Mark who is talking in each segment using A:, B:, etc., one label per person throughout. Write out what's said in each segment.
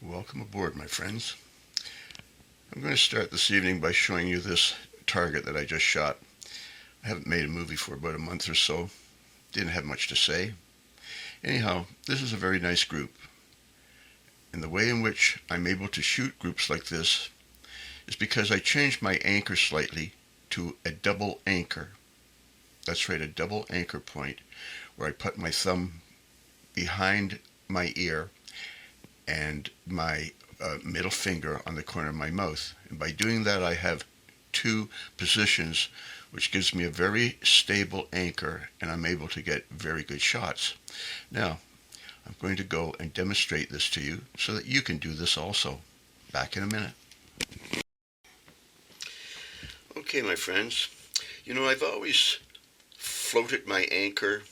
A: Welcome aboard, my friends. I'm going to start this evening by showing you this target that I just shot. I haven't made a movie for about a month or so. Didn't have much to say. Anyhow, this is a very nice group. And the way in which I'm able to shoot groups like this is because I changed my anchor slightly to a double anchor. That's right, a double anchor point where I put my thumb behind my ear and my middle finger on the corner of my mouth. And by doing that, I have two positions, which gives me a very stable anchor, and I'm able to get very good shots. Now, I'm going to go and demonstrate this to you so that you can do this also. Back in a minute. Okay, my friends, I've always floated my anchor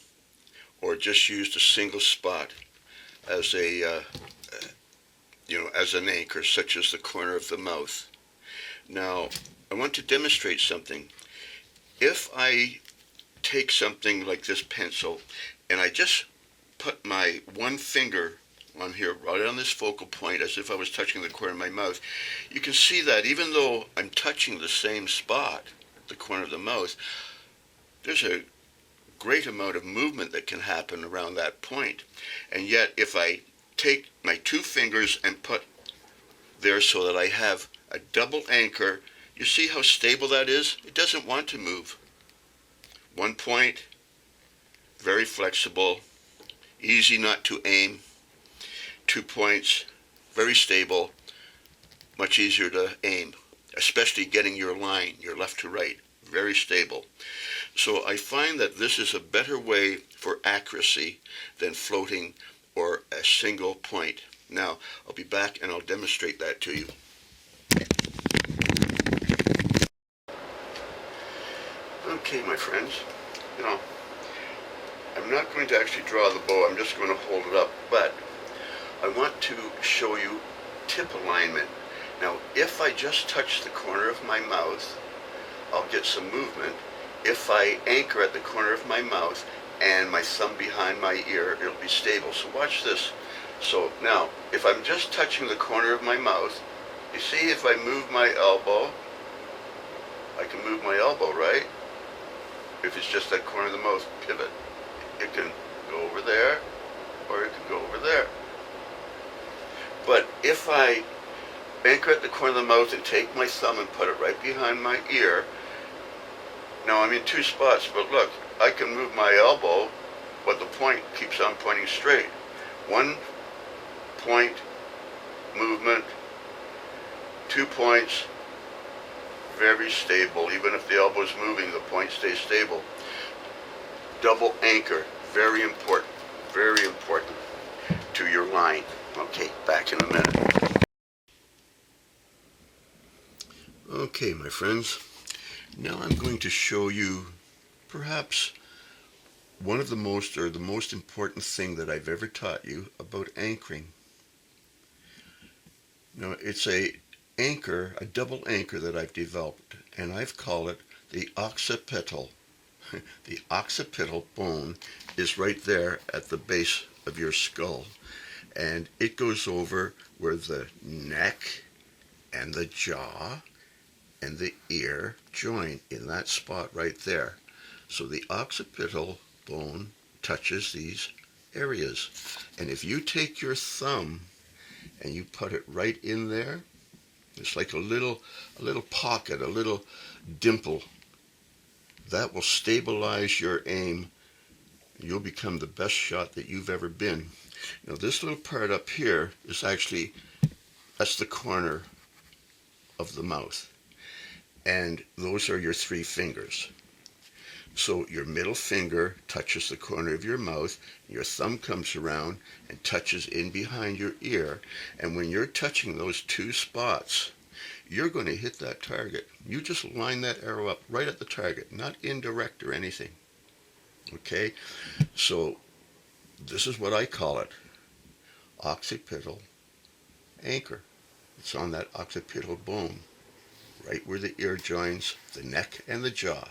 A: or just used a single spot as as an anchor, such as the corner of the mouth. Now, I want to demonstrate something. If I take something like this pencil and I just put my one finger on here, right on this focal point, as if I was touching the corner of my mouth, you can see that even though I'm touching the same spot, the corner of the mouth, there's a great amount of movement that can happen around that point. And yet, if I take my two fingers and put there so that I have a double anchor, you see how stable that is? It doesn't want to move. 1 point, very flexible, easy not to aim. 2 points, very stable, much easier to aim, especially getting your line, your left to right, very stable. So I find that this is a better way for accuracy than floating or a single point. Now, I'll be back and I'll demonstrate that to you. Okay, my friends, I'm not going to actually draw the bow, I'm just going to hold it up, but I want to show you tip alignment. Now, if I just touch the corner of my mouth, I'll get some movement. If I anchor at the corner of my mouth and my thumb behind my ear, it'll be stable. So watch this. So now, if I'm just touching the corner of my mouth, you see if I move my elbow, I can move my elbow, right? If it's just that corner of the mouth, pivot. It can go over there, or it can go over there. But if I anchor at the corner of the mouth and take my thumb and put it right behind my ear, now I'm in two spots, but look, I can move my elbow, but the point keeps on pointing straight. 1 point movement, 2 points, very stable. Even if the elbow is moving, the point stays stable. Double anchor, very important to your line. Okay, back in a minute. Okay, my friends, now I'm going to show you perhaps one of the most important thing that I've ever taught you about anchoring. Now, it's a double anchor that I've developed, and I've called it the occipital. The occipital bone is right there at the base of your skull, and it goes over where the neck and the jaw and the ear join, in that spot right there. So the occipital bone touches these areas. And if you take your thumb and you put it right in there, it's like a little pocket, a little dimple. That will stabilize your aim. You'll become the best shot that you've ever been. This little part up here is actually, that's the corner of the mouth. And those are your 3 fingers. So your middle finger touches the corner of your mouth, your thumb comes around and touches in behind your ear, and when you're touching those 2 spots, you're going to hit that target. You just line that arrow up right at the target, not indirect or anything. Okay? So this is what I call it, occipital anchor. It's on that occipital bone, right where the ear joins the neck and the jaw.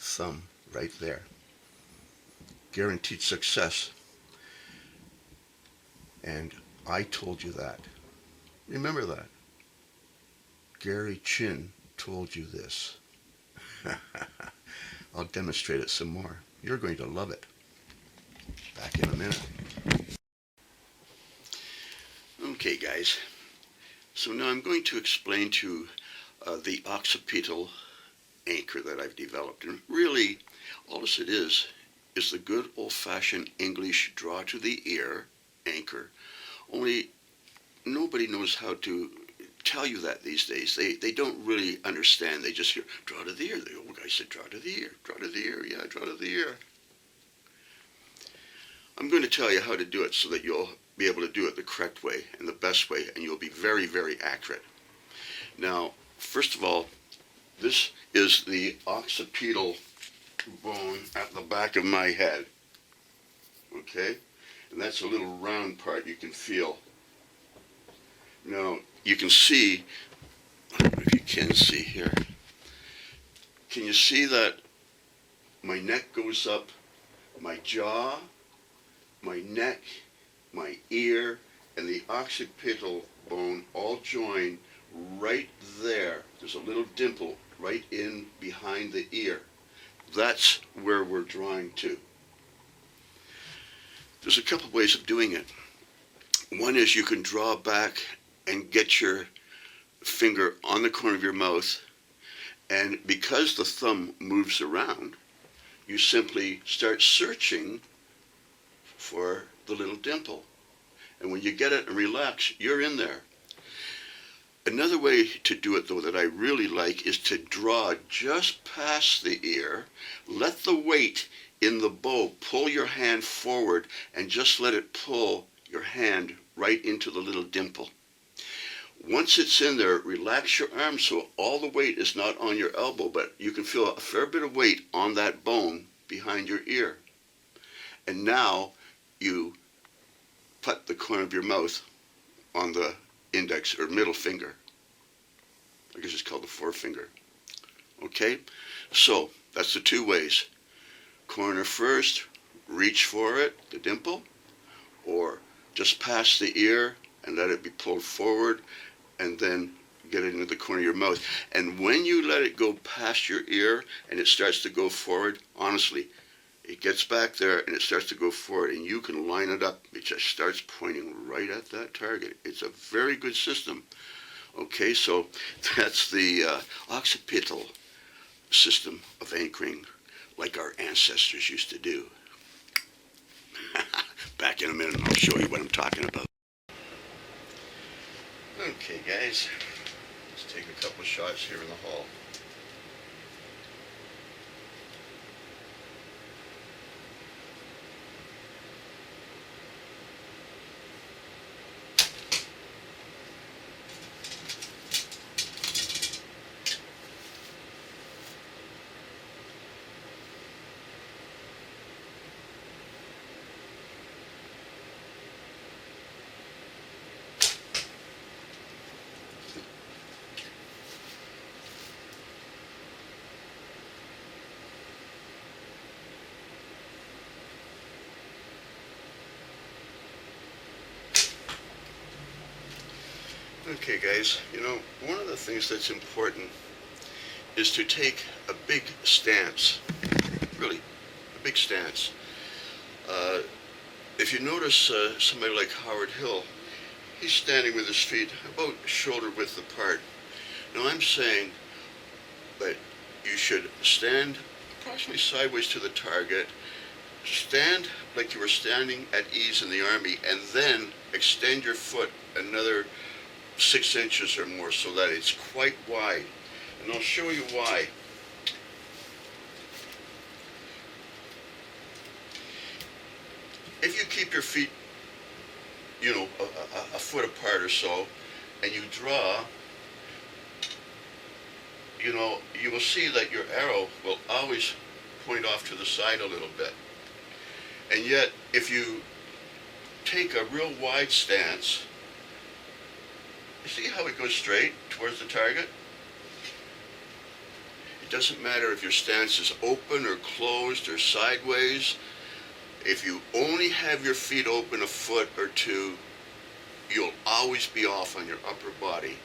A: Thumb right there. Guaranteed success. And I told you that. Remember that. Gary Chin told you this. I'll demonstrate it some more. You're going to love it. Back in a minute. Okay, guys. So now I'm going to explain to the Occipital Anchor that I've developed. And really, all this it is the good old-fashioned English draw to the ear anchor. Only nobody knows how to tell you that these days. They don't really understand. They just hear, draw to the ear. The old guy said, draw to the ear, draw to the ear. Yeah, draw to the ear. I'm going to tell you how to do it so that you'll be able to do it the correct way and the best way, and you'll be very, very accurate. Now, first of all, this is the occipital bone at the back of my head. Okay? And that's a little round part you can feel. Now, you can see, I don't know if you can see here. Can you see that my neck goes up, my jaw, my neck, my ear, and the occipital bone all join right there. There's a little dimple right in behind the ear. That's where we're drawing to. There's a couple ways of doing it. One is you can draw back and get your finger on the corner of your mouth, and because the thumb moves around, you simply start searching for the little dimple. And when you get it and relax, you're in there. Another way to do it, though, that I really like is to draw just past the ear, let the weight in the bow pull your hand forward, and just let it pull your hand right into the little dimple. Once it's in there, relax your arm so all the weight is not on your elbow, but you can feel a fair bit of weight on that bone behind your ear. And now you put the corner of your mouth on the index or middle finger. I guess it's called the forefinger. Okay? So, that's the two ways. Corner first, reach for it, the dimple, or just past the ear and let it be pulled forward, and then get it into the corner of your mouth. And when you let it go past your ear and it starts to go forward, honestly, it gets back there and it starts to go forward, and you can line it up. It just starts pointing right at that target. It's a very good system. Okay, so that's the occipital system of anchoring, like our ancestors used to do. Back in a minute and I'll show you what I'm talking about. Okay, guys, let's take a couple shots here in the hall. Okay, guys, you know, one of the things that's important is to take a big stance, really, a big stance. If you notice somebody like Howard Hill, he's standing with his feet about shoulder width apart. Now I'm saying that you should stand approximately sideways to the target, stand like you were standing at ease in the Army, and then extend your foot another 6 inches or more so that it's quite wide. And I'll show you why. If you keep your feet, you know, a foot apart or so, and you draw, you know, you will see that your arrow will always point off to the side a little bit. And yet, if you take a real wide stance, you see how it goes straight towards the target? It doesn't matter if your stance is open or closed or sideways. If you only have your feet open a foot or two, you'll always be off on your upper body.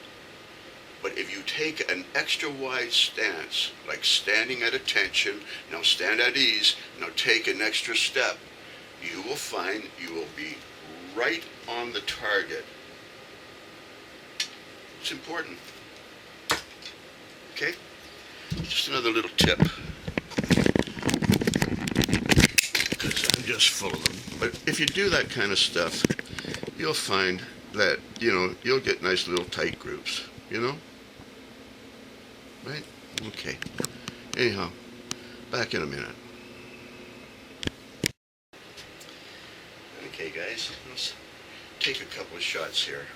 A: But if you take an extra wide stance, like standing at attention, now stand at ease, now take an extra step, you will find you will be right on the target. It's important. Okay? Just another little tip. Because I'm just full of them. But if you do that kind of stuff, you'll find that, you'll get nice little tight groups, Right? Okay. Anyhow, back in a minute. Okay, guys, let's take a couple of shots here.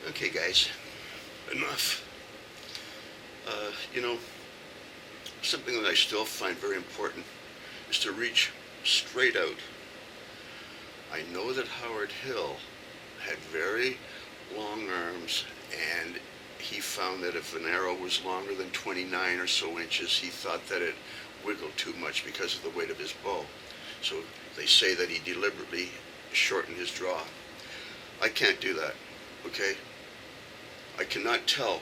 A: Okay, guys, enough. Something that I still find very important is to reach straight out. I know that Howard Hill had very long arms, and he found that if an arrow was longer than 29 or so inches, he thought that it wiggled too much because of the weight of his bow. So they say that he deliberately shortened his draw. I can't do that, okay? I cannot tell.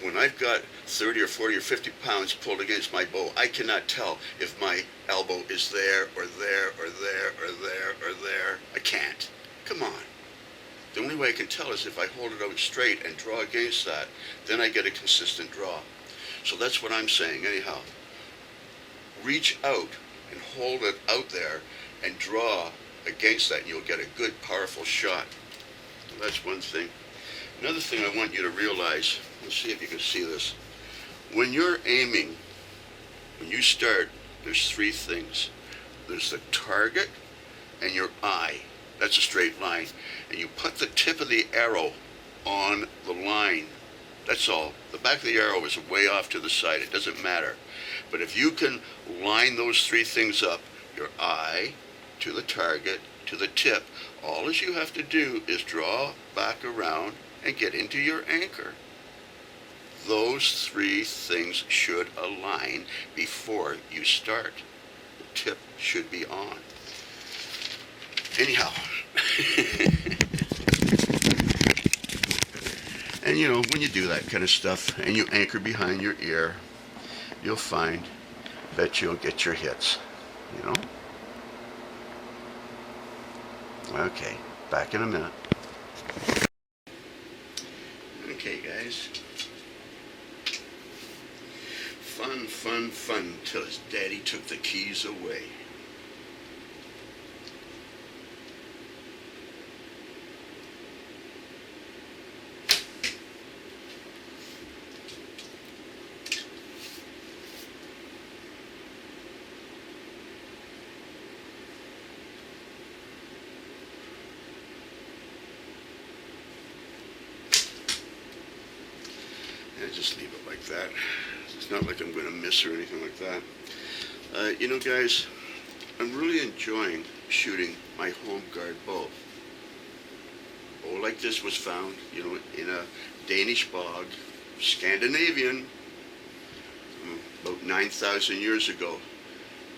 A: When I've got 30 or 40 or 50 pounds pulled against my bow, I cannot tell if my elbow is there or there or there or there or there. I can't. Come on. The only way I can tell is if I hold it out straight and draw against that, then I get a consistent draw. So that's what I'm saying anyhow. Reach out and hold it out there and draw against that, and you'll get a good, powerful shot. So that's one thing. Another thing I want you to realize, let's see if you can see this. When you're aiming, when you start, there's three things. There's the target and your eye. That's a straight line. And you put the tip of the arrow on the line. That's all. The back of the arrow is way off to the side. It doesn't matter. But if you can line those three things up, your eye to the target, to the tip, all as you have to do is draw back around and get into your anchor. Those three things should align before you start. The tip should be on. Anyhow. And when you do that kind of stuff and you anchor behind your ear, you'll find that you'll get your hits, Okay, back in a minute. Okay, guys. Fun till his daddy took the keys away. Just leave it like that. It's not like I'm going to miss or anything like that. Guys, I'm really enjoying shooting my home guard bow. A bow like this was found, in a Danish bog, Scandinavian, about 9,000 years ago.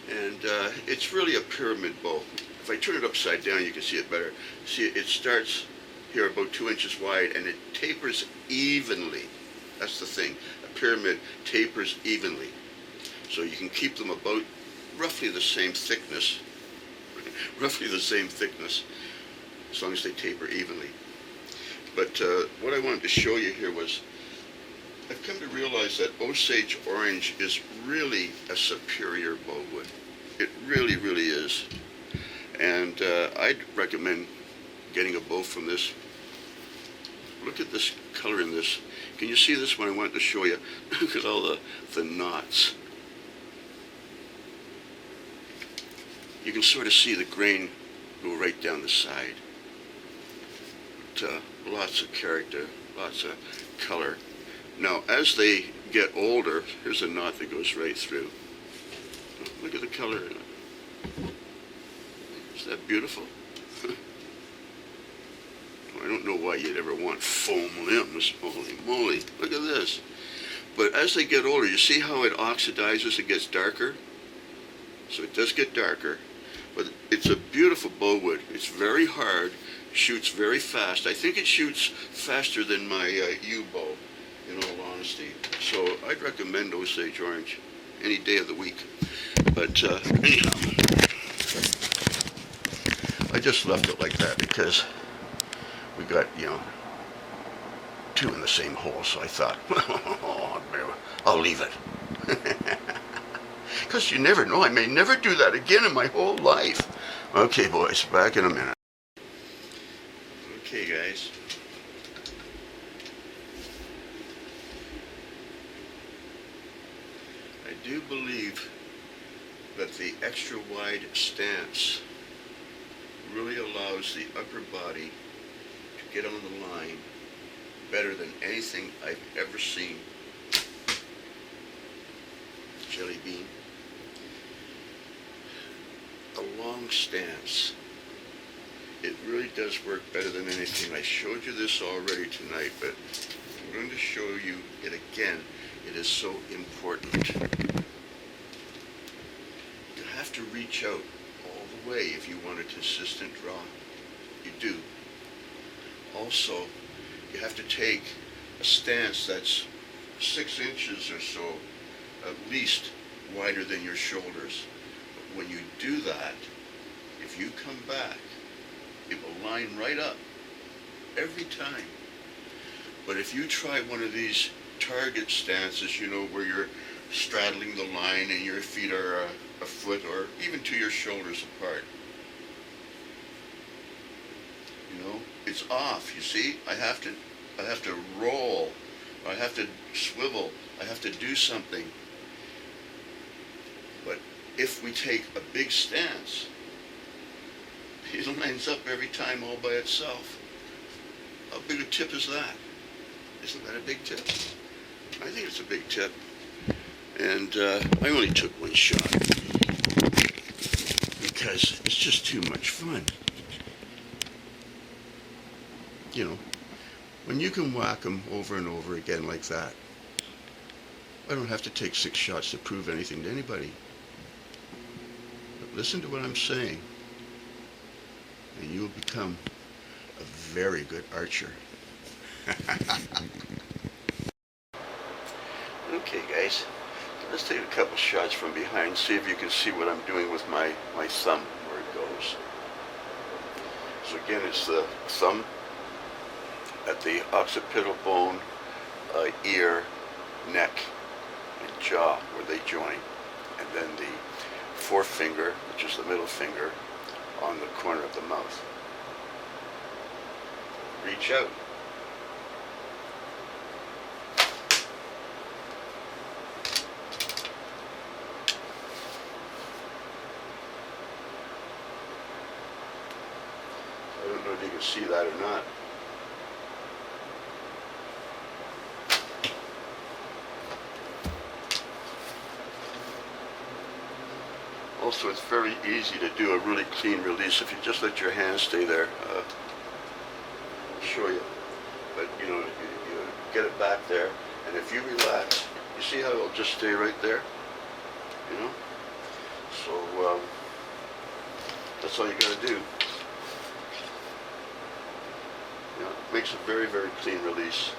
A: And it's really a pyramid bow. If I turn it upside down, you can see it better. See, it starts here about 2 inches wide, and it tapers evenly. That's the thing. A pyramid tapers evenly. So you can keep them about roughly the same thickness. Roughly the same thickness, as long as they taper evenly. But what I wanted to show you here was I've come to realize that Osage Orange is really a superior bowwood. It really, really is. And I'd recommend getting a bow from this. Look at this color in this. Can you see this one? I wanted to show you. Look at all the knots. You can sort of see the grain go right down the side. But, lots of character, lots of color. Now, as they get older, here's a knot that goes right through. Look at the color in it. Is that beautiful? I don't know why you'd ever want foam limbs. Holy moly, look at this. But as they get older, you see how it oxidizes, it gets darker? So it does get darker. But it's a beautiful bowwood. It's very hard, shoots very fast. I think it shoots faster than my U-bow, in all honesty. So I'd recommend Osage Orange any day of the week. But anyhow, I just left it like that because we got, two in the same hole. So I thought, I'll leave it. Because you never know, I may never do that again in my whole life. Okay, boys, back in a minute. Okay, guys. I do believe that the extra wide stance really allows the upper body to get on the line better than anything I've ever seen. Jelly bean. A long stance. It really does work better than anything. I showed you this already tonight, but I'm going to show you it again. It is so important. You have to reach out all the way if you want a consistent draw. You do. Also, you have to take a stance that's 6 inches or so, at least wider than your shoulders. But when you do that, if you come back, it will line right up every time. But if you try one of these target stances, where you're straddling the line and your feet are a foot or even to your shoulders apart, it's off. You see, I have to roll, I have to swivel, I have to do something. But if we take a big stance, it lines up every time all by itself. How big a tip is that? Isn't that a big tip? I think it's a big tip. And I only took one shot because it's just too much fun. When you can whack them over and over again like that, I don't have to take 6 shots to prove anything to anybody. But listen to what I'm saying, and you'll become a very good archer. Okay, guys, let's take a couple shots from behind, see if you can see what I'm doing with my thumb, where it goes. So again, it's the thumb at the occipital bone, ear, neck, and jaw where they join, and then the forefinger, which is the middle finger, on the corner of the mouth. Reach out. I don't know if you can see that or not. Also, it's very easy to do a really clean release if you just let your hands stay there. I'll show you. But, you get it back there, and if you relax, you see how it'll just stay right there? So, that's all you got to do. It makes a very, very clean release.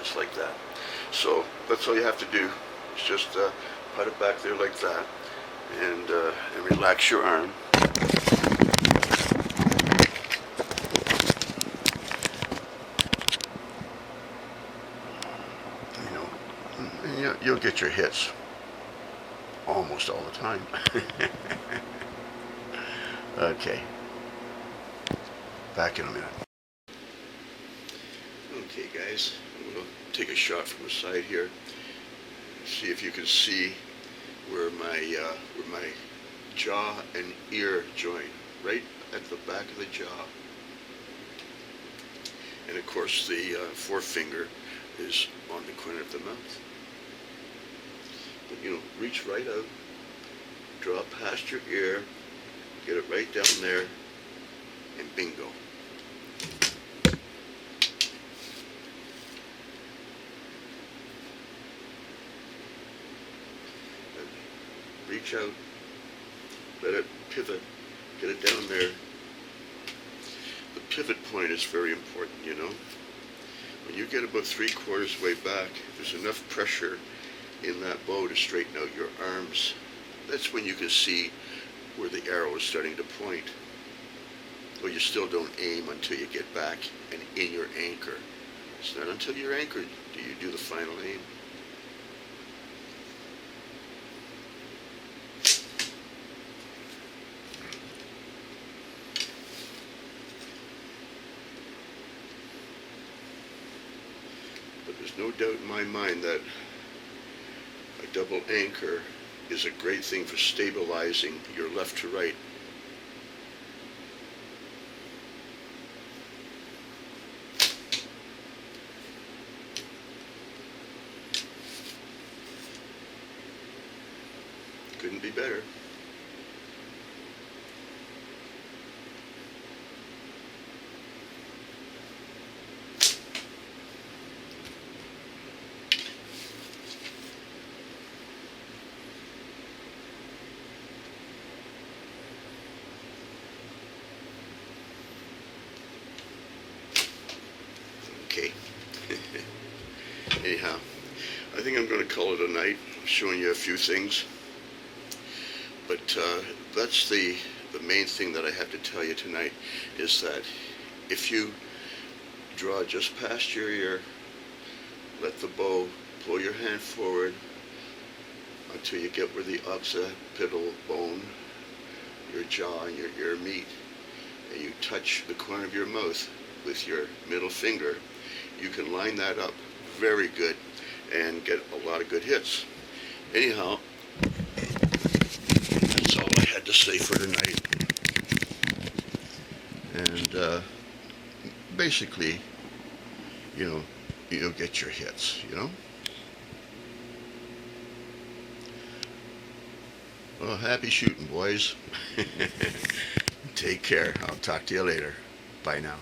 A: just like that. So that's all you have to do. Is just put it back there like that, and relax your arm. You know, and you'll get your hits almost all the time. Okay, back in a minute. Okay, guys, I'm going to take a shot from the side here. See if you can see where my jaw and ear join, right at the back of the jaw. And of course, the forefinger is on the corner of the mouth. But reach right out, draw past your ear, get it right down there, and bingo. And reach out, let it pivot, get it down there. The pivot point is very important, When you get about 3/4 way back, there's enough pressure in that bow to straighten out your arms. That's when you can see where the arrow is starting to point. Well, you still don't aim until you get back and in your anchor. It's not until you're anchored do you do the final aim. But there's no doubt in my mind that a double anchor is a great thing for stabilizing your left to right. Couldn't be better. Okay. Anyhow, I think I'm going to call it a night, showing you a few things. But that's the main thing that I have to tell you tonight, is that if you draw just past your ear, let the bow pull your hand forward until you get where the occipital bone, your jaw and your ear meet, and you touch the corner of your mouth with your middle finger, you can line that up very good and get a lot of good hits. Anyhow, that's all I had to say for tonight. And basically, you'll get your hits, Well, happy shooting, boys. Take care. I'll talk to you later. Bye now.